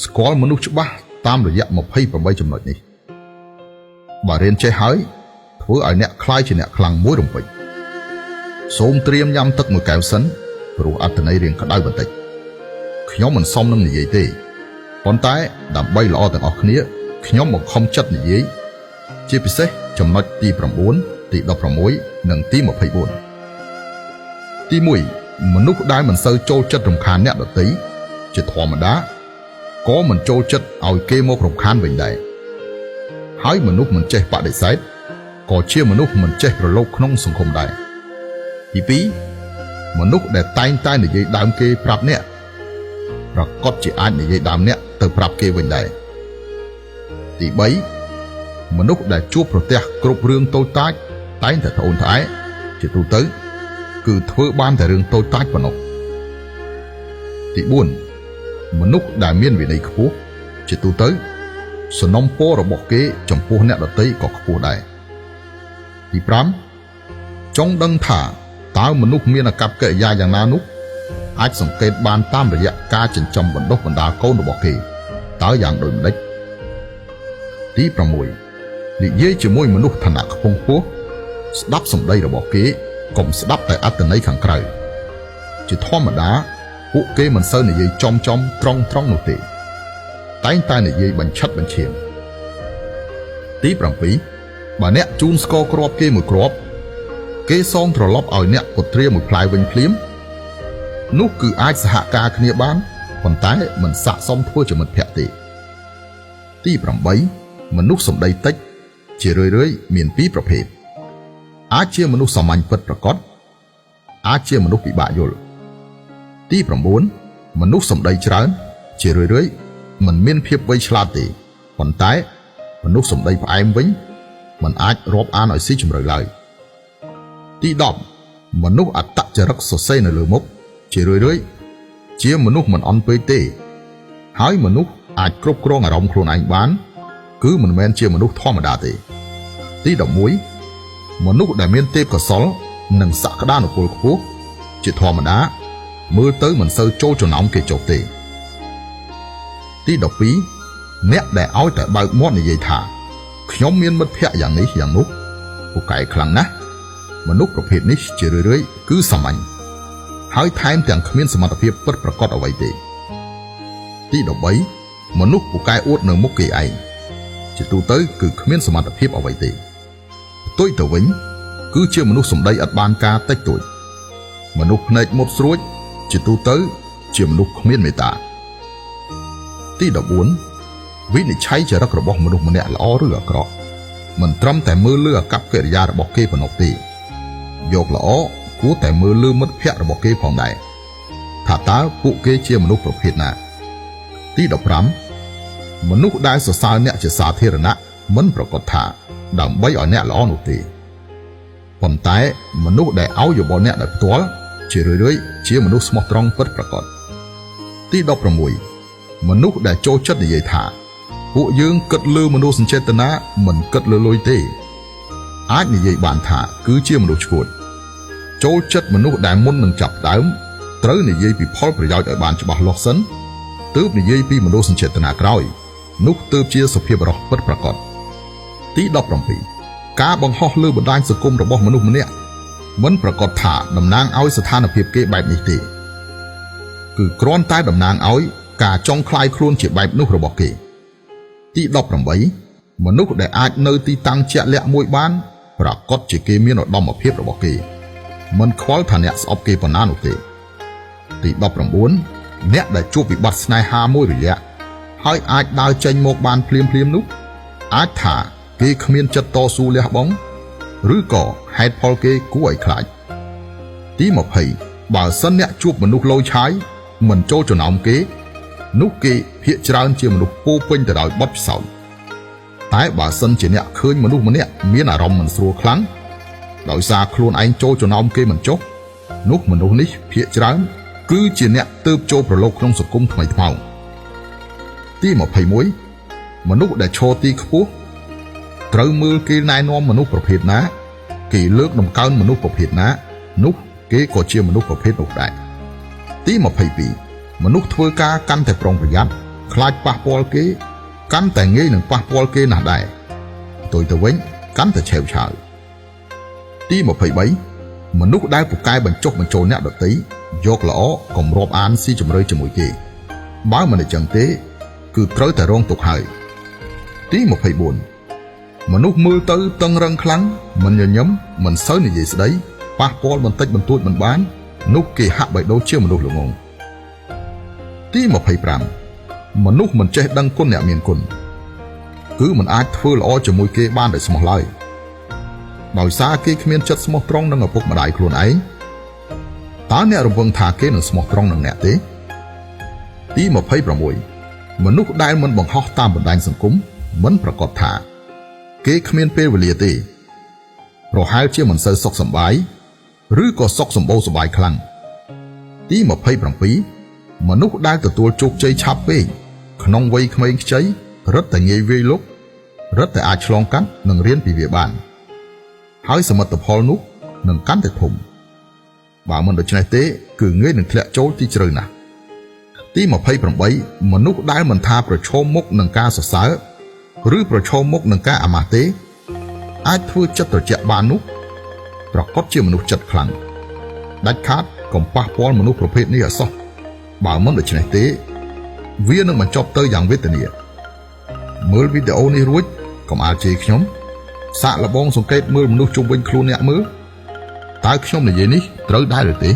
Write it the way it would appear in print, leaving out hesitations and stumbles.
ស្គាល់មនុស្សច្បាស់តាមរយៈ28ចំណុចនេះបើរៀនចេះហើយធ្វើឲ្យអ្នកខ្លាយជាអ្នកខ្លាំងមួយរំពេចសូមត្រៀមញ៉ាំទឹកមួយកែវសិនព្រោះអត្ថន័យរៀងក្តៅបន្តិចខ្ញុំមិនសមនឹងនិយាយទេប៉ុន្តែដើម្បីល្អទាំងអស់គ្នាខ្ញុំបង្ខំចិត្តនិយាយជាពិសេសចំណុចទី9ទី16និងទី24ទី1មនុស្សដែលមិនសូវចូលចិត្តរំខានអ្នកដទៃជាធម្មតាក៏មិនចូលចិត្តឲ្យគេមករំខានវិញដែរហើយមនុស្សមិនចេះបដិសេធក៏ជាមនុស្សមិនចេះប្រឡូកក្នុងសង្គមដែរទី2មនុស្សដែលតែងតែនិយាយដើមគេប្រាប់អ្នកប្រកបជាអាចនិយាយដើមអ្នកទៅប្រាប់គេវិញដែរទី3មនុស្សដែលជួបប្រទះគ្រប់រឿងតូចតាចតែងតែត្អូញត្អែជាទូទៅគឺធ្វើបានតែរឿងតូចតាចប៉ុណ្ណោះទី4មនុស្សដែលមានវិន័យខ្ពស់ជាទូទៅសំណុំពររបស់គេចំពោះអ្នកដទៃក៏ខ្ពស់ដែរទី5ចង់ដឹងថាតើមនុស្សមានអាកប្បកិរិយាយ៉ាងណានោះអាចសង្កេតបានតាមរយៈការចិញ្ចឹមបណ្ដុះបណ្ដាលកូនរបស់គេតើយ៉ាងដូចម្ដេចទី6និយាយជាមួយមនុស្សឋានៈខ្ពង់ខ្ពស់ស្ដាប់សម្ដីរបស់គេកុំស្ដាប់តែអត្ថន័យខាងក្រៅជាធម្មតាពួកគេមិនសូវនិយាយចំត្រង់នោះទេតែងតែនិយាយបញ្ឆិតបញ្ឈៀងទី7បើអ្នកជូនស្ករគ្រាប់គេមួយគ្រាប់គេសងត្រឡប់ឲ្យអ្នកពុត្រាមួយផ្លែវិញភ្លាមនោះគឺអាចសហការគ្នាបានប៉ុន្តែមិនស័ក្តិសមធ្វើជាមិត្តភក្តិទេទី8មនុស្សសម្ដីតិចជារឿយៗមានពីរប្រភេទអាចជាមនុស្សសាមញ្ញពិតប្រាកដអាចជាមនុស្សពិបាកយល់ទី9មនុស្សសម្ដីច្រើនជារឿយៗមិនមានភាពវៃឆ្លាតទេប៉ុន្តែមនុស្សសម្ដីផ្អែមវិញមិនអាចរាប់អានឲ្យស៊ីជម្រៅឡើយទី10មនុស្សអត្តចរិតសរសេរនៅលើមុខជារឿយៗជាមនុស្សមិនអន់ពេកទេហើយមនុស្សអាចគ្រប់គ្រងអារម្មណ៍ខ្លួនឯងបានគឺមិនមែនជាមនុស្សធម្មតាទេទី11មនុស្សដែលមានទេពកោសល្យនិងសក្តានុពលខ្ពស់ជាធម្មតាមើលទៅមិនសូវចូលចំណោមគេចុះទេទី12អ្នកដែលឲ្យតែបើកមាត់និយាយថាខ្ញុំមានមិត្តភក្តិយ៉ាងនេះយ៉ាងនោះពូកែខ្លាំងណាស់មនុស្សប្រភេទនេះជារឿយៗគឺសាមញ្ញហើយថែមទាំងគ្មានសមត្ថភាពពិតប្រាកដអ្វីទេទី13មនុស្សពូកែអួតនៅមុខគេឯងជាទូទៅគឺគ្មានសមត្ថភាពអ្វីទេផ្ទុយទៅវិញគឺជាមនុស្សសម្ដីឥតបានការតិចតួចមនុស្សភ្នែកមុតស្រួចជាទូទៅជាមនុស្សគ្មានមេត្តាទី14វិនិច្ឆ័យចរិតរបស់មនុស្សម្នាក់ល្អឬអាក្រក់មិនត្រឹមតែមើលលើអាកប្បកិរិយារបស់គេប៉ុណ្ណោះទេយកល្អគួរតែមើលលើមិត្តភក្តិរបស់គេផងដែរថាតើពួកគេជាមនុស្សប្រភេទណាទី15មនុស្សដែលសរសើរអ្នកជាសាធារណៈមិនប្រកាសថាដើម្បីឲ្យអ្នកល្អនោះទេប៉ុន្តែមនុស្សដែលឲ្យយោបល់អ្នកដោយផ្ទាល់ជារឿយៗជាមនុស្សស្មោះត្រង់ពិតប្រាកដទី16មនុស្សដែលចូលចិត្តនិយាយថាពួកយើងគិតលើមនោសញ្ចេតនាមិនគិតលើលុយទេអាចនិយាយបានថាគឺជាមនុស្សឆ្កួតចូលចិត្តមនុស្សដែលមុននឹងចាប់ដើមត្រូវនិយាយពីផលប្រយោជន៍ឲ្យបានច្បាស់លាស់សិនទើបនិយាយពីមនោសញ្ចេតនាក្រោយនោះទើបជាសុភាពបុរសពិតប្រាកដទី17ការបង្ហោះលើបណ្ដាញសង្គមរបស់មនុស្សម្នាក់មិនប្រកាសថាតំណាងឲ្យស្ថានភាពគេបែបនេះទេគឺគ្រាន់តែតំណាងឲ្យការចង់คลายខ្លួនជាបែបនោះរបស់គេទី18មនុស្សដែលអាចនៅទីតាំងជាក់លាក់មួយបានប្រកាសជាគេមានឧត្តមភាពរបស់គេមិនខ្វល់ថាអ្នកស្អប់គេប៉ុណ្ណានោះទេទី19អ្នកដែលជួបវិបត្តិស្នេហាមួយរយៈហើយអាចដើរចេញមកបានភ្លាមនោះអាចថាគេគ្មានចិត្តតស៊ូលះបង់ឬក៏ហេតុផលគេគួរឲ្យខ្លាចទី20បើសិនអ្នកជួបមនុស្សលោឆាយមិនចូលចំណោមគេនោះគេភាគច្រើនជាមនុស្សពោពេញទៅដោយបទពិសោធន៍តែបើសិនជាអ្នកឃើញមនុស្សម្នាក់មានអារម្មណ៍មិនស្រួលខ្លាំងដោយសារខ្លួនឯងចូលចំណោមគេមិនចុះនោះមនុស្សនេះភាគច្រើនគឺជាអ្នកទើបចូលប្រឡូកក្នុងសង្គមថ្មីថ្មោងទី21មនុស្សដែលឈរទីខ្ពស់ត្រូវមើលគេណែនាំមនុស្សប្រភេទណាគេលើកដំកើងមនុស្សប្រភេទណានោះគេក៏ជាមនុស្សប្រភេទនោះដែរទី22មនុស្សធ្វើការកាន់តែប្រុងប្រយ័ត្ន ខ្លាចប៉ះពាល់គេកាន់តែងាយនឹងប៉ះពាល់គេណាស់ដែរផ្ទុយទៅវិញកាន់តែឆេវឆាវទី23មនុស្សដែលពូកែបញ្ចុះបញ្ចូលអ្នកដទៃយកល្អកុំរាប់អានស៊ីជម្រៅជាមួយគេបើមិនអញ្ចឹងទេគឺត្រូវតែរងទុក្ខហើយទី24មនុស្សមើលទៅតឹងរឹងខ្លាំងមិនញញឹមមិនសូវនិយាយស្ដីប៉ះពាល់បន្តិចបន្តួចមិនបាននោះគេហាក់បីដូចជាមនុស្សល្ងងទី25មនុស្សមិនចេះដឹងគុណអ្នកមានគុណគឺមិនអាចធ្វើល្អជាមួយគេបានដោយស្មោះឡើយដោយសារគេគ្មានចិត្តស្មោះត្រង់នឹងឪពុកម្ដាយខ្លួនឯងតើអ្នករំពឹងថាគេនឹងស្មោះត្រង់នឹងអ្នកទេទី26មនុស្សដែលមិនបង្ហោះតាមបណ្ដាញសង្គមមិនប្រកាសថាគេគ្មានពេលវេលាទេប្រហែលជាមិនសូវសុខសប្បាយឬក៏សុខសម្បូរសប្បាយខ្លាំងទី27មនុស្សដែលទទួលជោគជ័យឆាប់ពេកក្នុងវ័យក្មេងខ្ចីរឹតតែងាយវាយលុករឹតតែអាចឆ្លងកាត់និងរៀនពីវាបានហើយសមិទ្ធផលនោះនឹងកាន់តែធំបើមិនដូច្នេះទេគឺងាយនឹងធ្លាក់ចូលទីជ្រៅណាស់ទី28មនុស្សដែលមិនថាប្រឈមមុខនឹងការសរសើរឬប្រឈមមុខនឹងការអាម៉ាស់ទេអាចធ្វើចិត្តត្រជាក់បាននោះប្រកបជាមនុស្សចិត្តខ្លាំងដាច់ខាតកុំប៉ះពាល់មនុស្សប្រភេទនេះឲ្យសោះបើមិនដូច្នេះទេវានឹងបញ្ចប់ទៅយ៉ាងវេទនាមើលវីដេអូនេះរួចកុំអាលជេរខ្ញុំសាកល្បងសង្កេតមើលមនុស្សជុំវិញខ្លួនអ្នកមើលតើខ្ញុំនិយាយនេះត្រូវដែរឬទេ